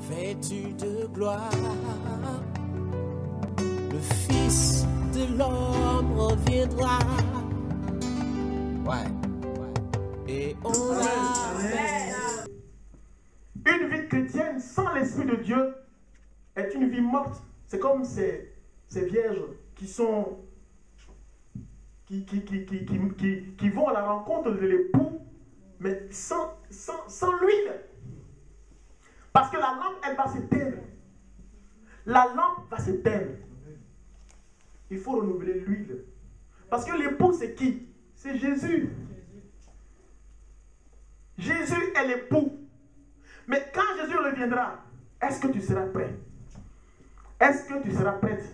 vêtu de gloire, le Fils de l'homme reviendra. Ouais. Et on a... Une vie chrétienne sans l'Esprit de Dieu est une vie morte. C'est comme ces vierges qui sont... Qui vont à la rencontre de l'époux, mais sans l'huile. Parce que la lampe, elle va s'éteindre. La lampe va s'éteindre. Il faut renouveler l'huile. Parce que l'époux, c'est qui? C'est Jésus. Jésus est l'époux. Mais quand Jésus reviendra, est-ce que tu seras prêt? Est-ce que tu seras prête?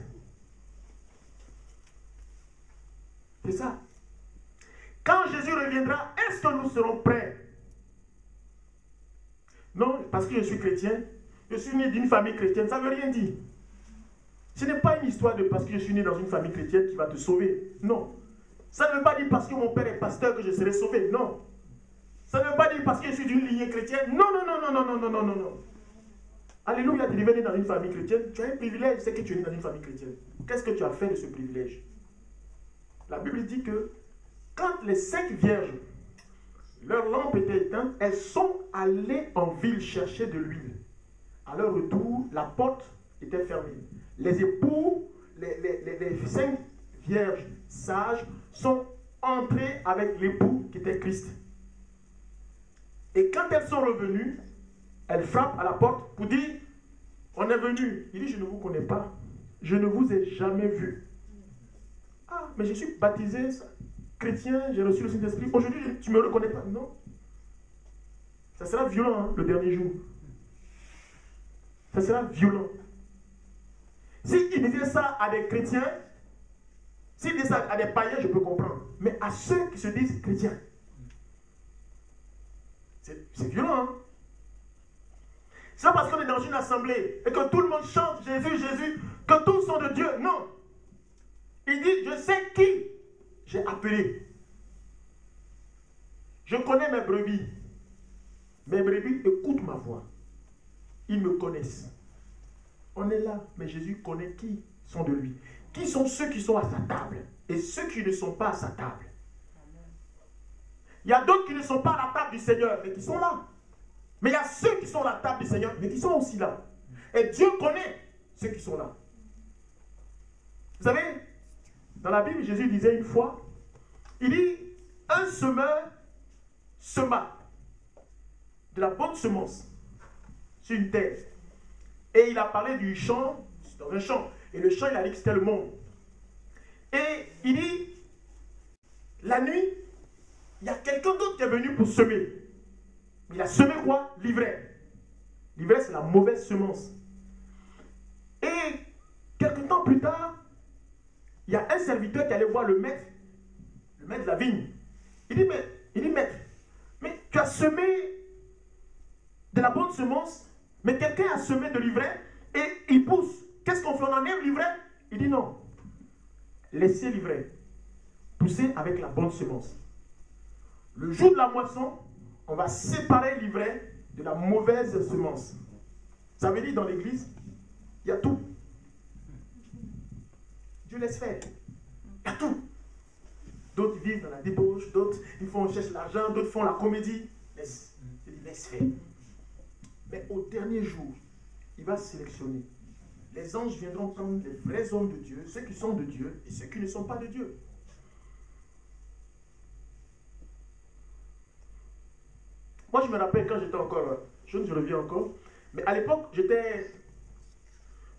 C'est ça. Quand Jésus reviendra, est-ce que nous serons prêts? Non, parce que je suis chrétien, je suis né d'une famille chrétienne, ça ne veut rien dire. Ce n'est pas une histoire de parce que je suis né dans une famille chrétienne qui va te sauver. Non. Ça ne veut pas dire parce que mon père est pasteur que je serai sauvé. Non. Ça ne veut pas dire parce que je suis d'une lignée chrétienne. Non, non, non, non, non, non, non, non, non, non. Alléluia, tu es né dans une famille chrétienne. Tu as un privilège, c'est que tu es né dans une famille chrétienne. Qu'est-ce que tu as fait de ce privilège? La Bible dit que quand les 5 vierges, leur lampe était éteinte, elles sont allées en ville chercher de l'huile. À leur retour, la porte était fermée. Les époux, les 5 vierges sages sont entrés avec l'époux qui était Christ. Et quand elles sont revenues, elles frappent à la porte pour dire, on est venu. Il dit, je ne vous connais pas. Je ne vous ai jamais vu. Ah, mais je suis baptisé, chrétien, j'ai reçu le Saint-Esprit. Aujourd'hui, tu ne me reconnais pas. Non. Ça sera violent, hein, le dernier jour. Ça sera violent. S'il disait ça à des chrétiens, s'il disait ça à des païens, je peux comprendre. Mais à ceux qui se disent chrétiens, c'est violent, hein? C'est pas parce qu'on est dans une assemblée et que tout le monde chante Jésus, Jésus, que tous sont de Dieu. Non. Il dit, je sais qui j'ai appelé. Je connais mes brebis. Mes brebis écoutent ma voix. Ils me connaissent. On est là, mais Jésus connaît qui sont de lui. Qui sont ceux qui sont à sa table et ceux qui ne sont pas à sa table. Il y a d'autres qui ne sont pas à la table du Seigneur, mais qui sont là. Mais il y a ceux qui sont à la table du Seigneur, mais qui sont aussi là. Et Dieu connaît ceux qui sont là. Vous savez, dans la Bible, Jésus disait une fois, il dit, un semeur sema de la bonne semence sur une terre. Et il a parlé du champ, dans un champ. Et le champ, il a dit que c'était le monde. Et il dit, la nuit, il y a quelqu'un d'autre qui est venu pour semer. Il a semé quoi? L'ivraie. L'ivraie, c'est la mauvaise semence. Et quelques temps plus tard, il y a un serviteur qui allait voir le maître de la vigne. Il dit, maître, mais tu as semé de la bonne semence, mais quelqu'un a semé de l'ivraie et il pousse. Qu'est-ce qu'on fait? On enlève l'ivraie? Il dit non. Laissez l'ivraie pousser avec la bonne semence. Le jour de la moisson, on va séparer l'ivraie de la mauvaise semence. Ça veut dire dans l'église, il y a tout. Dieu laisse faire. Il y a tout. D'autres vivent dans la débauche, d'autres ils cherchent l'argent, d'autres font la comédie. Laisse faire. Mais au dernier jour, il va sélectionner. Les anges viendront prendre les vrais hommes de Dieu, ceux qui sont de Dieu et ceux qui ne sont pas de Dieu. Moi, je me rappelle quand j'étais encore jeune, je reviens encore. Mais à l'époque, j'étais...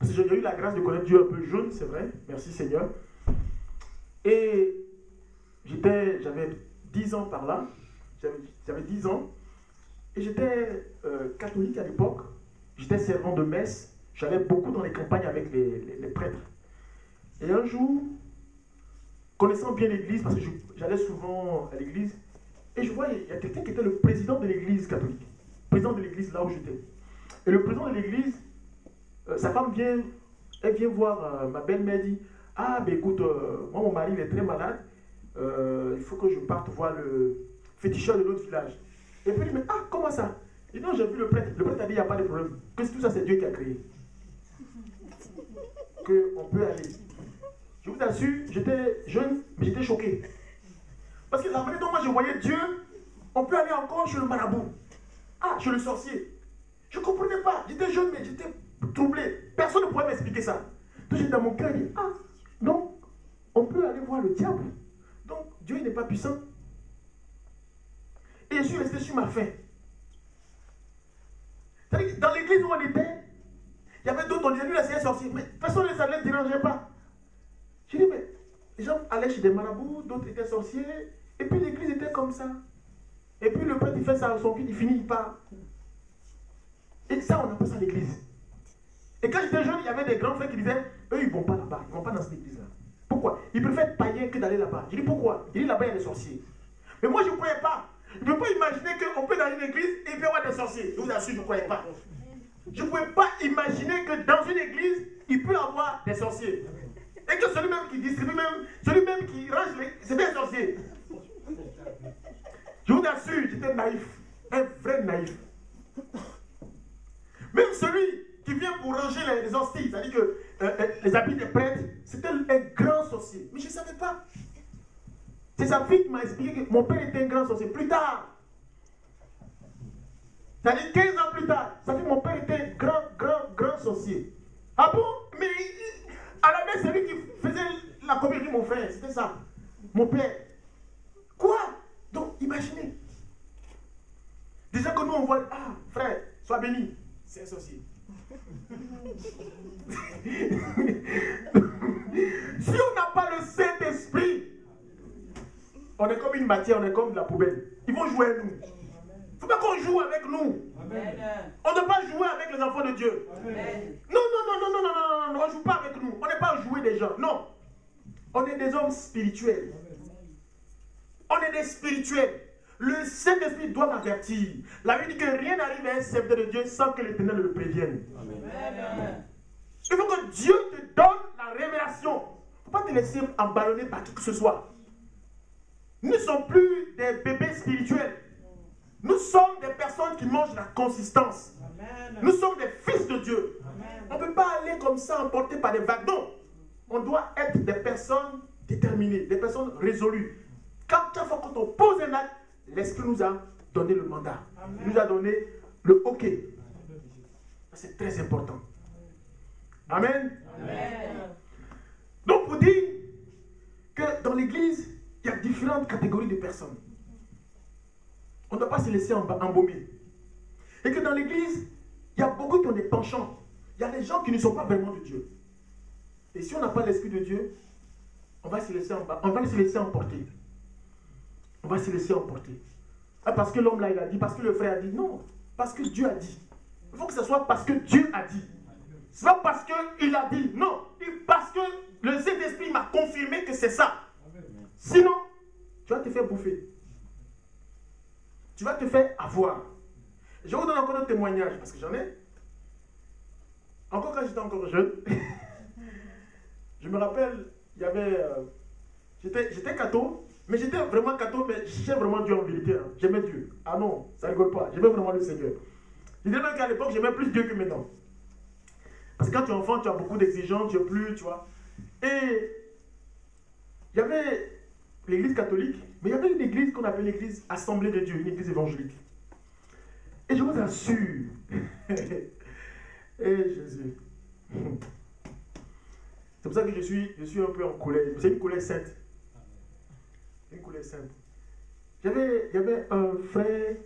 Parce que j'ai eu la grâce de connaître Dieu un peu jeune, c'est vrai. Merci Seigneur. Et j'avais 10 ans par là. J'avais 10 ans. Et j'étais catholique à l'époque. J'étais servant de messe. J'allais beaucoup dans les campagnes avec les prêtres. Et un jour, connaissant bien l'église, parce que j'allais souvent à l'église, et je vois, il y a quelqu'un qui était le président de l'église catholique. Président de l'église là où j'étais. Et le président de l'église, sa femme vient voir ma belle-mère, dit, ah ben écoute, moi mon mari il est très malade, il faut que je parte voir le féticheur de l'autre village. Et puis il dit, mais ah comment ça? Et non, j'ai vu le prêtre. Le prêtre a dit, il n'y a pas de problème. Que tout ça, c'est Dieu qui a créé. Qu'on peut aller. Je vous assure, j'étais jeune, mais j'étais choqué. Parce que la manière dont moi je voyais Dieu, on peut aller encore chez le marabout. Ah, chez le sorcier. Je ne comprenais pas. J'étais jeune, mais j'étais troublé. Personne ne pouvait m'expliquer ça. Donc j'étais dans mon cœur, dit, ah, donc, on peut aller voir le diable. Donc, Dieu n'est pas puissant. Et je suis resté sur ma faim. Dans l'église où on était, il y avait d'autres, on disait, lui, c'est un sorcier. Mais personne ne savait, ne dérangeait pas. Je dis, mais les gens allaient chez des marabouts, d'autres étaient sorciers. Et puis l'église était comme ça. Et puis le prêtre, il fait ça à son fils, il finit, il part. Et ça, on appelle ça l'église. Et quand j'étais jeune, il y avait des grands frères qui disaient, eux, ils ne vont pas là-bas, ils ne vont pas dans cette église-là. Pourquoi? Ils préfèrent être païens que d'aller là-bas. Je dis, pourquoi? Il dit, là-bas, il y a des sorciers. Mais moi, je ne croyais pas. Je ne peux pas imaginer qu'on peut dans une église et il peut y avoir des sorciers. Je vous assure, je ne croyais pas. Je ne pouvais pas imaginer que dans une église, il peut y avoir des sorciers. Et que celui-même qui distribue, celui-même qui range les... c'est des sorciers. Je vous assure, j'étais naïf. Un vrai naïf. Même celui qui vient pour ranger les hosties, c'est-à-dire que les habits des prêtres, c'était un grand sorcier. Mais je ne savais pas. C'est sa fille qui m'a expliqué que mon père était un grand sorcier. Plus tard, c'est-à-dire 15 ans plus tard, ça fait que mon père était un grand sorcier. Ah bon? Mais à la messe, c'est lui qui faisait la communion, mon frère. C'était ça. Mon père. Quoi? Donc, imaginez. Déjà que nous, on voit, ah, frère, sois béni. C'est un sorcier. Si on n'a pas le Saint-Esprit, on est comme une matière, on est comme de la poubelle. Ils vont jouer avec nous. Il ne faut pas qu'on joue avec nous. Amen. On ne doit pas jouer avec les enfants de Dieu. Amen. Non, on ne joue pas avec nous. On n'est pas jouer des gens. Non. On est des hommes spirituels. On est des spirituels. Le Saint-Esprit doit m'avertir. La Bible dit que rien n'arrive à un serviteur de Dieu sans que l'Éternel le prévienne. Amen. Il faut que Dieu te donne la révélation. Il ne faut pas te laisser emballonner par qui que ce soit. Nous ne sommes plus des bébés spirituels. Nous sommes des personnes qui mangent la consistance. Amen. Nous sommes des fils de Dieu. Amen. On ne peut pas aller comme ça emporté par des vagues. Non. On doit être des personnes déterminées, des personnes résolues. Chaque fois quand on pose un acte, l'Esprit nous a donné le mandat. Amen. Il nous a donné le OK. C'est très important. Amen. Amen. Donc pour dire que dans l'église, il y a différentes catégories de personnes. On ne doit pas se laisser embaumer. Et que dans l'église, il y a beaucoup qui ont des penchants. Il y a des gens qui ne sont pas vraiment de Dieu. Et si on n'a pas l'Esprit de Dieu, on va se laisser emporter. On va se laisser emporter. Ah, parce que l'homme là, il a dit, parce que le frère a dit. Non, parce que Dieu a dit. Il faut que ce soit parce que Dieu a dit. Ce n'est pas parce qu'il a dit. Non, parce que le Saint-Esprit m'a confirmé que c'est ça. Sinon, tu vas te faire bouffer. Tu vas te faire avoir. Je vous donne encore un témoignage, parce que j'en ai. Encore quand j'étais encore jeune, je me rappelle, il y avait... j'étais catho, mais j'étais vraiment catho, mais j'aimais vraiment Dieu en vérité. Hein. J'aimais Dieu. Ah non, ça rigole pas. J'aimais vraiment le Seigneur. Je dirais même qu'à l'époque, j'aimais plus Dieu que maintenant. Parce que quand tu es enfant, tu as beaucoup d'exigences, tu es plus, tu vois. Et il y avait l'église catholique, mais il y avait une église qu'on appelle l'église Assemblée de Dieu, une église évangélique. Et je vous assure, Jésus, c'est pour ça que je suis un peu en colère. C'est une colère sainte. Une colère sainte. Il y avait un frère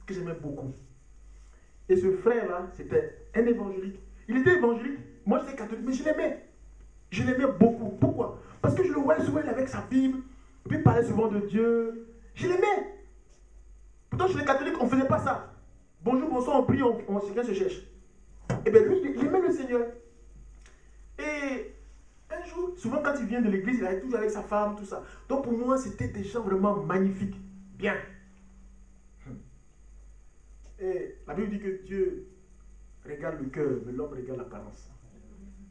que j'aimais beaucoup. Et ce frère-là, c'était un évangélique. Il était évangélique, moi j'étais catholique, mais je l'aimais. Je l'aimais beaucoup. Pourquoi? Parce que je le voyais souvent avec sa Bible, puis il parlait souvent de Dieu. Je l'aimais. Pourtant, chez les catholiques, on ne faisait pas ça. Bonjour, bonsoir, on prie, chacun se cherche. Et bien lui, il aimait le Seigneur. Et un jour, souvent quand il vient de l'église, il arrive toujours avec sa femme, tout ça. Donc pour moi, c'était des gens vraiment magnifiques. Bien. Et la Bible dit que Dieu regarde le cœur, mais l'homme regarde l'apparence.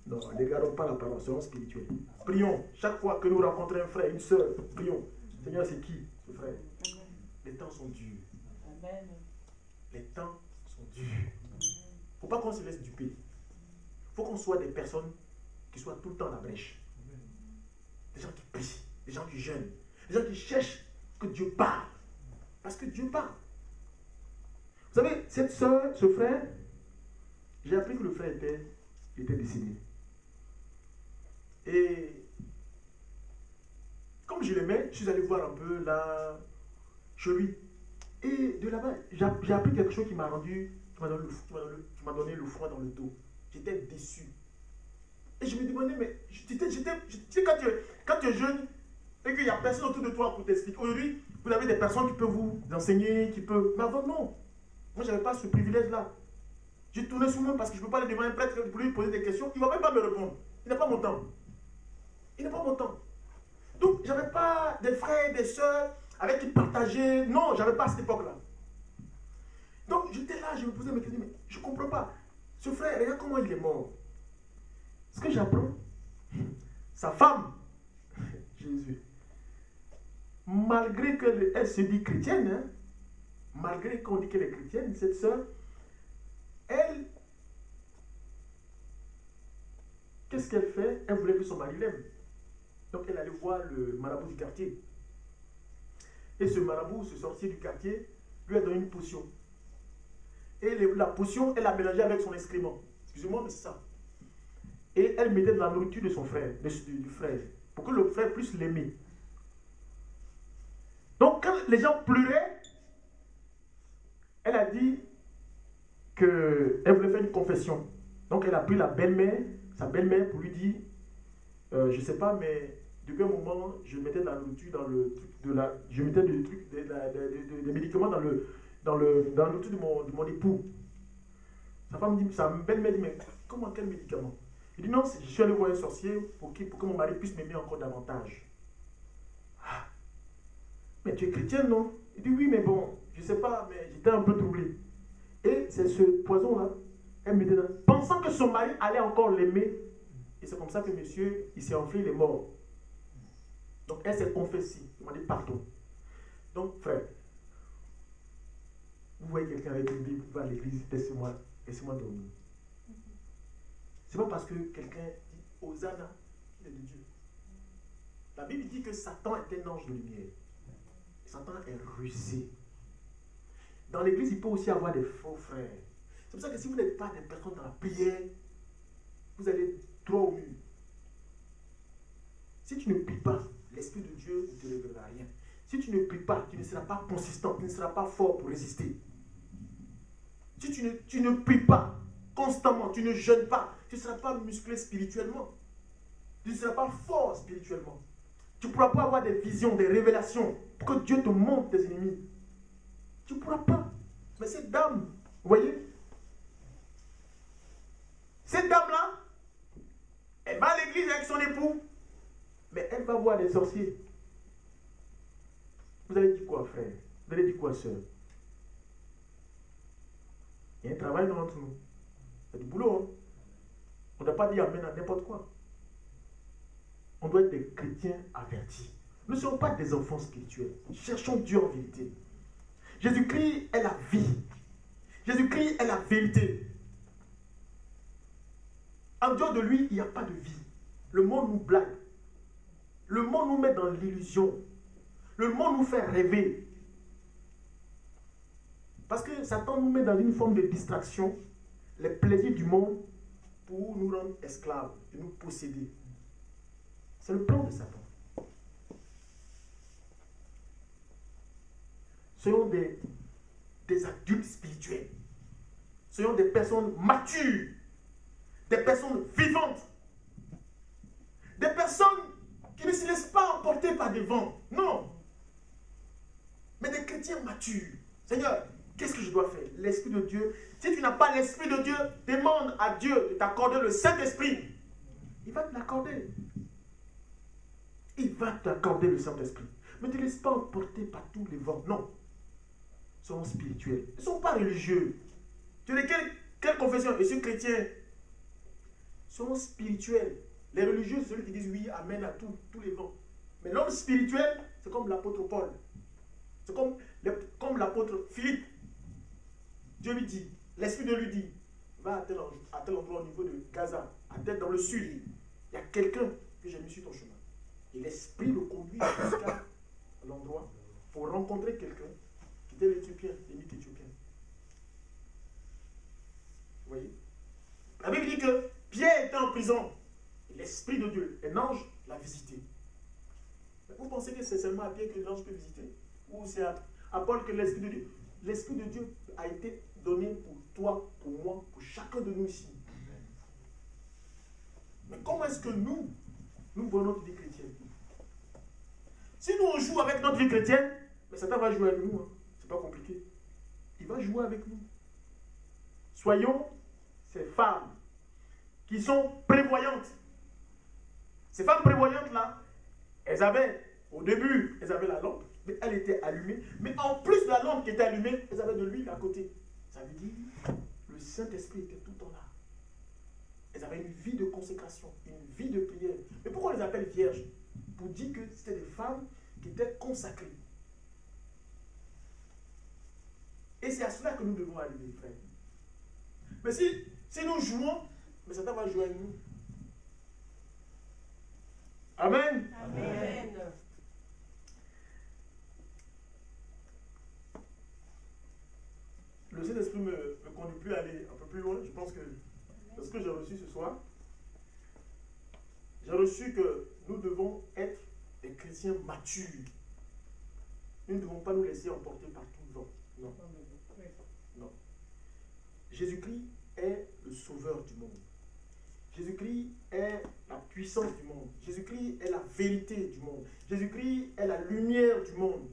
Non, ne regardons pas l'apparence, soyons spirituels. Prions. Chaque fois que nous rencontrons un frère, une soeur, prions. Seigneur, c'est qui ce frère? Les temps sont durs. Amen. Les temps Dieu. Il ne faut pas qu'on se laisse duper. Il faut qu'on soit des personnes qui soient tout le temps à la brèche. Des gens qui prient, des gens qui jeûnent, des gens qui cherchent que Dieu parle. Parce que Dieu parle. Vous savez, cette soeur, ce frère, j'ai appris que le frère était décédé. Et comme je l'aimais, je suis allé voir un peu là, chez lui. Et de là-bas, j'ai appris quelque chose qui m'a donné le froid dans le dos. J'étais déçu. Et je me demandais, mais tu sais, quand tu es jeune et qu'il n'y a personne autour de toi pour t'expliquer. Aujourd'hui, vous avez des personnes qui peuvent vous enseigner, qui peuvent. Mais avant, non. Moi, je n'avais pas ce privilège-là. J'ai tourné sur moi parce que je ne peux pas aller devant un prêtre pour lui poser des questions. Il ne va même pas me répondre. Il n'a pas mon temps. Il n'a pas mon temps. Donc, je n'avais pas des frères, des soeurs avec qui partager. Non, je n'avais pas à cette époque-là. Donc, j'étais là, je me posais mes questions, mais je ne comprends pas. Ce frère, regarde comment il est mort. Ce que j'apprends, sa femme, Jésus, malgré qu'elle se dit chrétienne, hein, malgré qu'on dit qu'elle est chrétienne, cette soeur, elle, qu'est-ce qu'elle fait? Elle voulait que son mari l'aime. Donc elle allait voir le marabout du quartier. Et ce marabout, ce sorcier du quartier, lui a donné une potion. Et la potion, elle l'a mélangée avec son excrément. Excusez-moi, mais c'est ça. Et elle mettait de la nourriture de son frère, du frère, pour que le frère puisse l'aimer. Donc quand les gens pleuraient, elle a dit qu'elle voulait faire une confession. Donc elle a pris la belle-mère, sa belle-mère, pour lui dire, je ne sais pas, mais depuis un moment, je mettais de la nourriture dans le truc je mettais des médicaments dans la nourriture de mon époux. Sa femme dit, sa belle-mère dit, mais comment, quel médicament? Il dit, non, je suis allé voir un sorcier pour que mon mari puisse m'aimer encore davantage. Ah. Mais tu es chrétienne, non? Il dit, oui, mais bon, je ne sais pas, mais j'étais un peu troublé. Et c'est ce poison-là, elle mettait dans, pensant que son mari allait encore l'aimer. Et c'est comme ça que monsieur, il s'est enflé, il est mort. Donc elle s'est confessée, il m'a dit pardon. Donc frère, vous voyez quelqu'un avec une Bible, va à l'église, laissez-moi dormir. C'est pas parce que quelqu'un dit Hosanna, il est de Dieu. La Bible dit que Satan est un ange de lumière. Satan est rusé. Dans l'église, il peut aussi avoir des faux frères. C'est pour ça que si vous n'êtes pas des personnes dans la prière, vous allez droit au mur. Si tu ne pries pas, l'Esprit de Dieu ne te révélera rien. Si tu ne pries pas, tu ne seras pas consistant, tu ne seras pas fort pour résister. Si tu ne pries pas constamment, tu ne jeûnes pas, tu ne seras pas musclé spirituellement. Tu ne seras pas fort spirituellement. Tu ne pourras pas avoir des visions, des révélations pour que Dieu te montre tes ennemis. Tu ne pourras pas. Mais cette dame, vous voyez, cette dame-là, elle va à l'église avec son époux, mais elle va voir les sorciers. Vous allez dire quoi, frère? Vous allez dire quoi, soeur? Il y a un travail entre nous. Il y a du boulot. Hein? On ne doit pas dire amen à n'importe quoi. On doit être des chrétiens avertis. Nous ne sommes pas des enfants spirituels. Cherchons Dieu en vérité. Jésus-Christ est la vie. Jésus-Christ est la vérité. En dehors de lui, il n'y a pas de vie. Le monde nous blague. Le monde nous met dans l'illusion. Le monde nous fait rêver. Parce que Satan nous met dans une forme de distraction, les plaisirs du monde, pour nous rendre esclaves et nous posséder. C'est le plan de Satan. Soyons des adultes spirituels. Soyons des personnes matures. Des personnes vivantes. Des personnes qui ne se laissent pas emporter par des vents. Non. Mais des chrétiens matures. Seigneur, qu'est-ce que je dois faire? L'Esprit de Dieu. Si tu n'as pas l'Esprit de Dieu, demande à Dieu de t'accorder le Saint-Esprit. Il va te l'accorder. Il va t'accorder le Saint-Esprit. Mais ne te laisse pas emporter par tous les vents. Non. Ils sont spirituels. Ils ne sont pas religieux. Tu dis quelle confession? Je suis chrétien. Ils sont spirituels. Les religieux, c'est ceux qui disent oui, amen à tous les vents. Mais l'homme spirituel, c'est comme l'apôtre Paul. C'est comme l'apôtre Philippe. Dieu lui dit, l'Esprit de lui dit, va à tel endroit au niveau de Gaza, dans le sud. Il y a quelqu'un que j'ai mis sur ton chemin. Et l'Esprit le conduit jusqu'à l'endroit pour rencontrer quelqu'un qui était l'Éthiopien, l'émite éthiopien. Vous voyez? La Bible dit que Pierre était en prison. Et l'Esprit de Dieu, un ange, l'a visité. Mais vous pensez que c'est seulement à Pierre que l'ange peut visiter? Ou c'est à Paul que l'Esprit de Dieu? L'Esprit de Dieu a été donné pour toi, pour moi, pour chacun de nous ici. Mais comment est-ce que nous voyons notre vie chrétienne? Si nous on joue avec notre vie chrétienne, mais Satan va jouer avec nous. Hein. C'est pas compliqué. Il va jouer avec nous. Soyons ces femmes qui sont prévoyantes. Ces femmes prévoyantes-là, au début, elles avaient la lampe, mais elle était allumée. Mais en plus de la lampe qui était allumée, elles avaient de l'huile à côté. Ça veut dire le Saint-Esprit était tout le temps là. Elles avaient une vie de consécration, une vie de prière. Mais pourquoi on les appelle vierges? Pour dire que c'était des femmes qui étaient consacrées. Et c'est à cela que nous devons aller, mes frères. Mais si nous jouons, mais Satan va jouer avec nous. Amen. Amen. Le Saint-Esprit me conduit plus à aller un peu plus loin. Je pense que c'est ce que j'ai reçu ce soir. J'ai reçu que nous devons être des chrétiens matures. Nous ne devons pas nous laisser emporter par tout le vent. Non. Non. Jésus-Christ est le sauveur du monde. Jésus-Christ est la puissance du monde. Jésus-Christ est la vérité du monde. Jésus-Christ est la lumière du monde.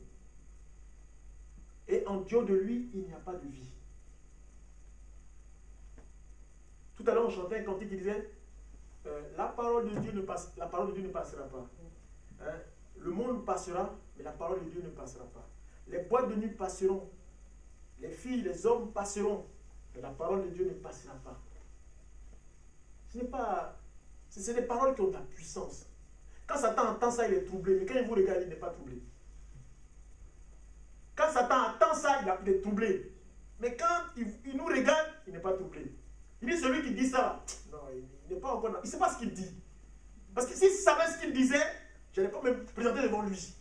Et en dehors de lui, il n'y a pas de vie. Tout à l'heure, on chantait un cantique qui disait la parole de Dieu ne passera pas. Hein? Le monde passera, mais la parole de Dieu ne passera pas. Les boîtes de nuit passeront. Les filles, les hommes passeront, mais la parole de Dieu ne passera pas. C'est des paroles qui ont de la puissance. Quand Satan entend ça, il est troublé. Mais quand il vous regarde, il n'est pas troublé. Quand Satan entend ça, il est troublé. Mais quand il nous regarde, il n'est pas troublé. Il dit celui qui dit ça, non, il n'est pas encore... Il ne sait pas ce qu'il dit. Parce que s'il savait ce qu'il disait, je n'allais pas me présenter devant lui.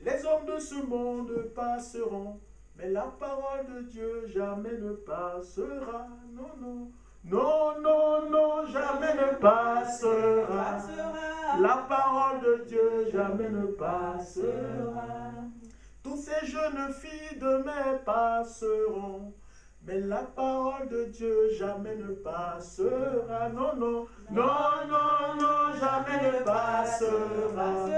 Les hommes de ce monde passeront, mais la parole de Dieu jamais ne passera. Non, non. Non, non, non, jamais ne passera. La parole de Dieu jamais ne passera. Tous ces jeunes filles demain passeront, mais la parole de Dieu jamais ne passera. Non, non, non, non, non, jamais ne passera.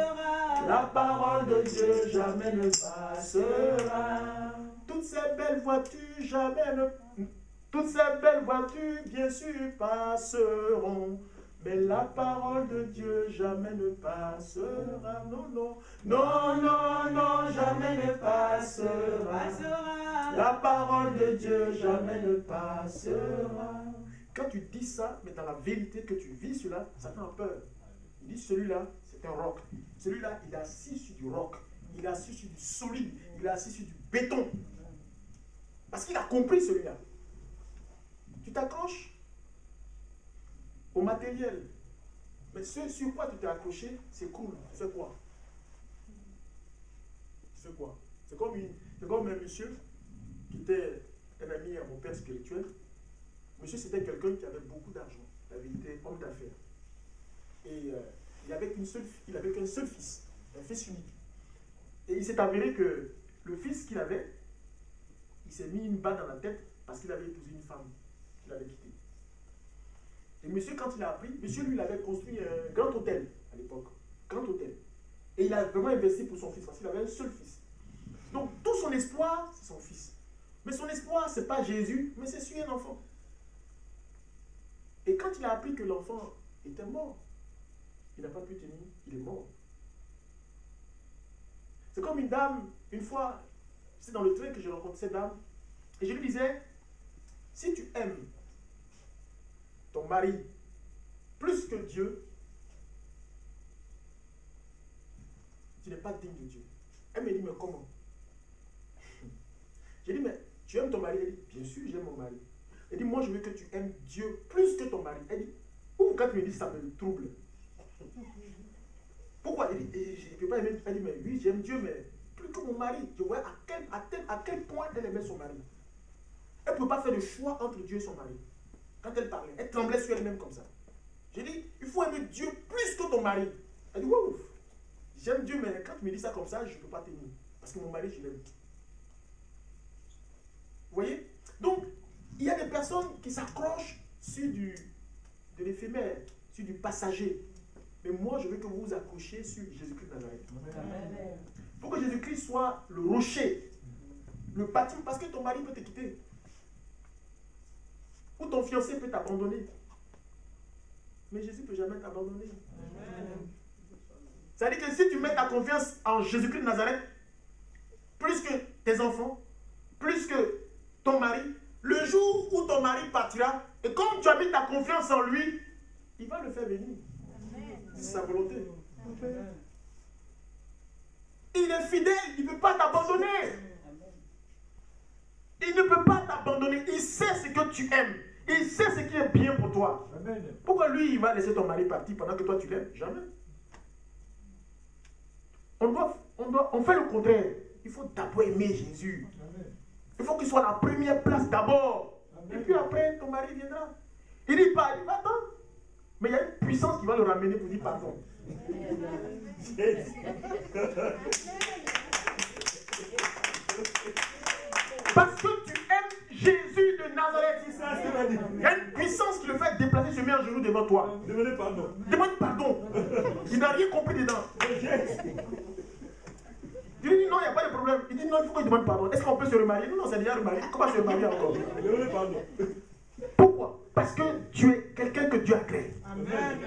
La parole de Dieu jamais ne passera. Toutes ces belles voitures jamais ne... Toutes ces belles voitures, bien sûr, passeront. Mais la parole de Dieu jamais ne passera. Non, non, non, non, non, jamais ne passera. La parole de Dieu jamais ne passera. Quand tu dis ça, mais dans la vérité que tu vis cela, Satan a peur. Il dit celui-là, c'est un roc. Celui-là, il est assis sur du roc. Il est assis sur du solide. Il est assis sur du béton. Parce qu'il a compris celui-là. Tu t'accroches au matériel. Mais ce sur quoi tu t'es accroché, c'est cool. Tu fais quoi? Tu fais quoi? C'est comme un monsieur qui était un ami à mon père spirituel. Monsieur, c'était quelqu'un qui avait beaucoup d'argent. Il était homme d'affaires. Et il avait qu'un seul fils, un fils unique. Et il s'est avéré que le fils qu'il avait, il s'est mis une balle dans la tête parce qu'il avait épousé une femme qu'il avait quittée. Et monsieur, quand il a appris, monsieur, lui, il avait construit un grand hôtel à l'époque. Grand hôtel. Et il a vraiment investi pour son fils parce qu'il avait un seul fils. Donc, tout son espoir, c'est son fils. Mais son espoir, ce n'est pas Jésus, mais c'est sur un enfant. Et quand il a appris que l'enfant était mort, il n'a pas pu tenir, il est mort. C'est comme une dame, une fois, c'est dans le train que j'ai rencontré cette dame, et je lui disais, si tu aimes ton mari plus que Dieu, tu n'es pas digne de Dieu. Elle me dit, mais comment? J'ai dit, mais tu aimes ton mari? Elle dit, bien sûr, j'aime mon mari. Elle dit, moi, je veux que tu aimes Dieu plus que ton mari. Elle dit, quand tu me dis ça me trouble. Pourquoi? Elle dit, je ne peux pas aimer. Elle dit, mais oui, j'aime Dieu, mais plus que mon mari. Je vois à quel point elle aimait son mari. Elle ne peut pas faire le choix entre Dieu et son mari. Quand elle parlait, elle tremblait sur elle-même comme ça. J'ai dit, il faut aimer Dieu plus que ton mari. Elle dit, ouf, j'aime Dieu, mais quand tu me dis ça comme ça, je ne peux pas t'aimer. Parce que mon mari, je l'aime. Vous voyez? Donc, il y a des personnes qui s'accrochent sur de l'éphémère, sur du passager. Mais moi, je veux que vous vous accrochiez sur Jésus-Christ de Nazareth. Il faut que Jésus-Christ soit le rocher, le bâtiment, parce que ton mari peut te quitter. Ou ton fiancé peut t'abandonner. Mais Jésus ne peut jamais t'abandonner. C'est-à-dire que si tu mets ta confiance en Jésus-Christ de Nazareth, plus que tes enfants, plus que ton mari, le jour où ton mari partira, et comme tu as mis ta confiance en lui, il va le faire venir. C'est sa volonté. Il est fidèle, il ne peut pas t'abandonner. Il ne peut pas t'abandonner. Il sait ce que tu aimes. Il sait ce qui est bien pour toi. Pourquoi lui, il va laisser ton mari partir pendant que toi, tu l'aimes? Jamais. On fait le contraire. Il faut d'abord aimer Jésus. Il faut qu'il soit à la première place d'abord. Et puis après, ton mari viendra. Il dit pas, il va attendre. Mais il y a une puissance qui va le ramener pour dire pardon. Parce que tu aimes Jésus de Nazareth. Il y a une puissance qui le fait déplacer, se met en genou devant toi. Demandez pardon. Demande pardon. Il n'a rien compris dedans. Tu lui dis non, il n'y a pas de problème. Il dit non, il faut qu'il demande pardon. Est-ce qu'on peut se remarier? Non, c'est déjà remarié. Comment se remarier encore? Demandez pardon. Pourquoi? Parce que tu es quelqu'un que Dieu a créé. Amen.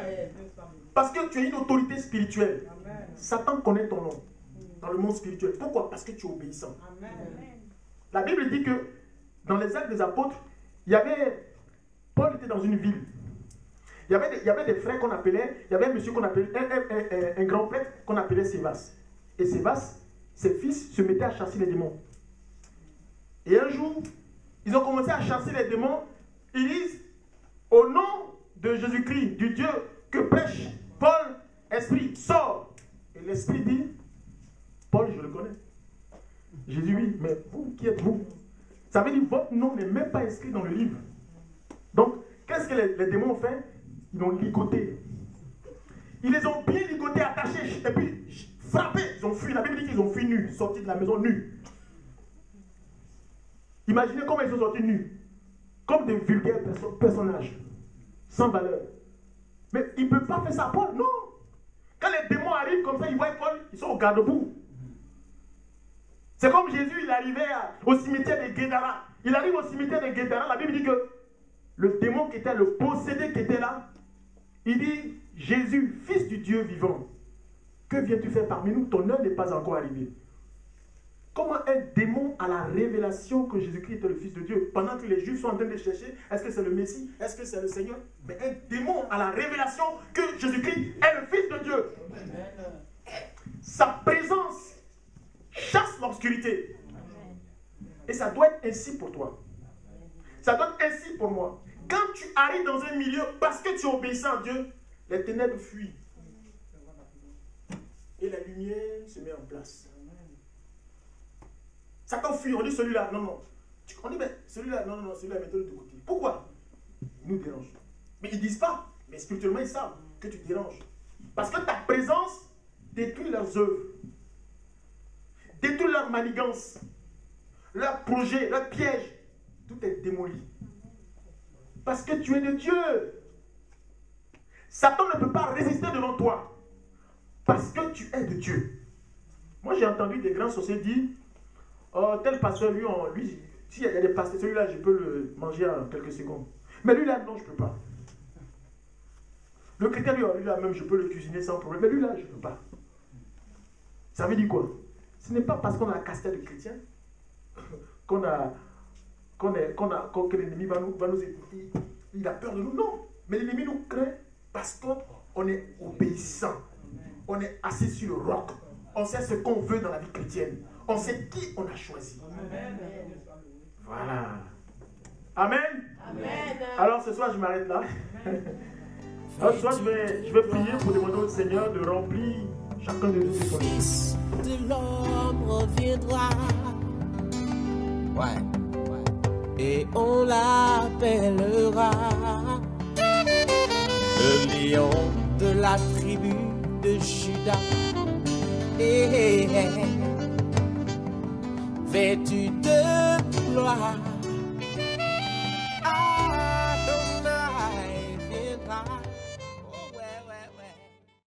Parce que tu es une autorité spirituelle. Amen. Satan connaît ton nom dans le monde spirituel. Pourquoi? Parce que tu es obéissant. Amen. La Bible dit que dans les actes des apôtres, Paul était dans une ville. Il y avait des frères qu'on appelait, il y avait un monsieur qu'on appelait, un grand prêtre qu'on appelait Sévas. Et Sévas, ses fils se mettaient à chasser les démons. Et un jour, ils ont commencé à chasser les démons. Ils disent, au nom de Jésus-Christ, du Dieu que prêche Paul, esprit, sort. Et l'esprit dit, Paul, je le connais. Jésus, oui, mais vous, qui êtes-vous? Ça veut dire, votre nom n'est même pas inscrit dans le livre. Donc, qu'est-ce que les démons ont fait? Ils l'ont ligoté. Ils les ont bien ligotés, attachés, et puis frappés. Ils ont fui. La Bible dit qu'ils ont fui nus, sortis de la maison nus. Imaginez comment ils sont sortis nus. Comme des vulgaires personnages, sans valeur. Mais ils ne peuvent pas faire ça à Paul, non. Quand les démons arrivent comme ça, ils voient Paul, ils sont au garde-boue. C'est comme Jésus, il arrivait au cimetière de Guédara. Il arrive au cimetière de Guédara, la Bible dit que le démon qui était, le possédé qui était là, il dit, Jésus, fils du Dieu vivant, que viens-tu faire parmi nous? Ton heure n'est pas encore arrivée. Comment un démon a la révélation que Jésus-Christ était le Fils de Dieu pendant que les Juifs sont en train de chercher, est-ce que c'est le Messie? Est-ce que c'est le Seigneur? Mais un démon a la révélation que Jésus-Christ est le Fils de Dieu. Sa présence chasse l'obscurité. Et ça doit être ainsi pour toi. Ça doit être ainsi pour moi. Quand tu arrives dans un milieu, parce que tu es obéissant à Dieu, les ténèbres fuient. Et la lumière se met en place. Satan fuit, on dit celui-là, non, non. On dit, mais celui-là, non, non, celui-là, mettez-le de côté. Pourquoi? Il nous dérange. Mais ils ne disent pas, mais spirituellement, ils savent que tu déranges. Parce que ta présence détruit leurs œuvres, détruit leurs manigances, leurs projets, leurs pièges. Tout est démoli. Parce que tu es de Dieu. Satan ne peut pas résister devant toi. Parce que tu es de Dieu. Moi, j'ai entendu des grands sorciers dire, oh, tel pasteur, lui, s'il y a des pasteurs, celui-là, je peux le manger en quelques secondes. Mais lui-là, non, je ne peux pas. Le chrétien, lui-là, même, je peux le cuisiner sans problème. Mais lui-là, je ne peux pas. Ça veut dire quoi? Ce n'est pas parce qu'on a la casquette de chrétien que l'ennemi va nous écouter. Il a peur de nous. Non. Mais l'ennemi nous craint parce qu'on est obéissant. On est assis sur le roc. On sait ce qu'on veut dans la vie chrétienne. On sait qui on a choisi. Amen. Voilà. Amen. Amen. Alors ce soir, je m'arrête là. Alors ce soir, je vais prier pour demander au Seigneur de remplir chacun de nous de son esprit. Fils de l'homme reviendra. Ouais. Et on l'appellera le lion de la tribu de Juda. Vêtu de gloire.